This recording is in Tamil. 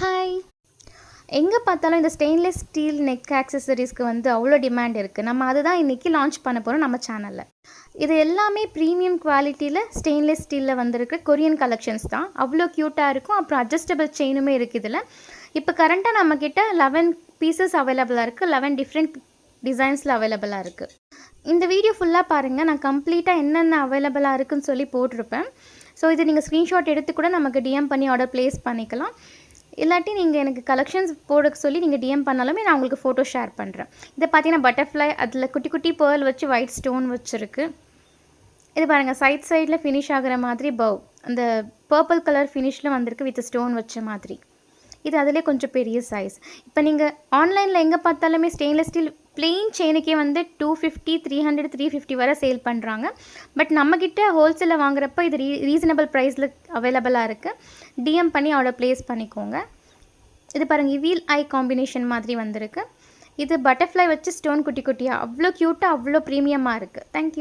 ஹாய். எங்கே பார்த்தாலும் இந்த ஸ்டெயின்லெஸ் ஸ்டீல் நெக் ஆக்சசரிஸ்க்கு வந்து அவ்வளோ டிமாண்ட் இருக்குது. நம்ம அதுதான் இன்றைக்கி லான்ச் பண்ண போகிறோம் நம்ம சேனலில். இது எல்லாமே ப்ரீமியம் குவாலிட்டியில் ஸ்டெயின்லெஸ் ஸ்டீலில் வந்திருக்கு கொரியன் கலெக்ஷன்ஸ் தான். அவ்வளோ க்யூட்டாக இருக்கும். அப்புறம் அட்ஜஸ்டபிள் செயினுமே இருக்குது இதில். இப்போ கரண்ட்டாக நம்மக்கிட்ட 11 பீசஸ் அவைலபிளாக இருக்குது. 11 டிஃப்ரெண்ட் டிசைன்ஸில் அவைலபிளாக இருக்குது. இந்த வீடியோ ஃபுல்லாக பாருங்கள். நான் கம்ப்ளீட்டாக என்னென்ன அவைலபிளாக இருக்குதுன்னு சொல்லி போட்டிருப்பேன். ஸோ இது நீங்கள் ஸ்க்ரீன்ஷாட் எடுத்து கூட நமக்கு டிஎம் பண்ணி ஆர்டர் ப்ளேஸ் பண்ணிக்கலாம். இல்லாட்டி நீங்கள் எனக்கு கலெக்ஷன்ஸ் போட சொல்லி நீங்கள் டிஎம் பண்ணாலுமே நான் உங்களுக்கு ஃபோட்டோ ஷேர் பண்ணுறேன். இதை பார்த்தீங்கன்னா பட்டர்ஃப்ளை, அதில் குட்டி குட்டி பேர்ல் வச்சு ஒயிட் ஸ்டோன் வச்சுருக்கு. இது பாருங்கள், சைடில் ஃபினிஷ் ஆகிற மாதிரி பவ் அந்த பர்பிள் கலர் ஃபினிஷில் வந்திருக்கு வித் ஸ்டோன் வச்ச மாதிரி. இது அதிலே கொஞ்சம் பெரிய சைஸ். இப்போ நீங்கள் ஆன்லைனில் எங்கே பார்த்தாலுமே ஸ்டெயின்லெஸ் ஸ்டீல் பிளெயின் செயினுக்கே வந்து 250, 300, 350 வரை சேல் பண்ணுறாங்க. பட் நம்மக்கிட்ட ஹோல்சேலில் வாங்குறப்போ இது ரீசனபிள் ப்ரைஸில் அவைலபிளாக இருக்குது. டிஎம் பண்ணி ஆர்டர் ப்ளேஸ் பண்ணிக்கோங்க. இது பாருங்கள், வீல் ஐ காம்பினேஷன் மாதிரி வந்திருக்கு. இது பட்டர்ஃப்ளை வச்சு ஸ்டோன் குட்டி குட்டியாக அவ்வளோ க்யூட்டாக அவ்வளோ ப்ரீமியமாக இருக்குது. தேங்க்யூ.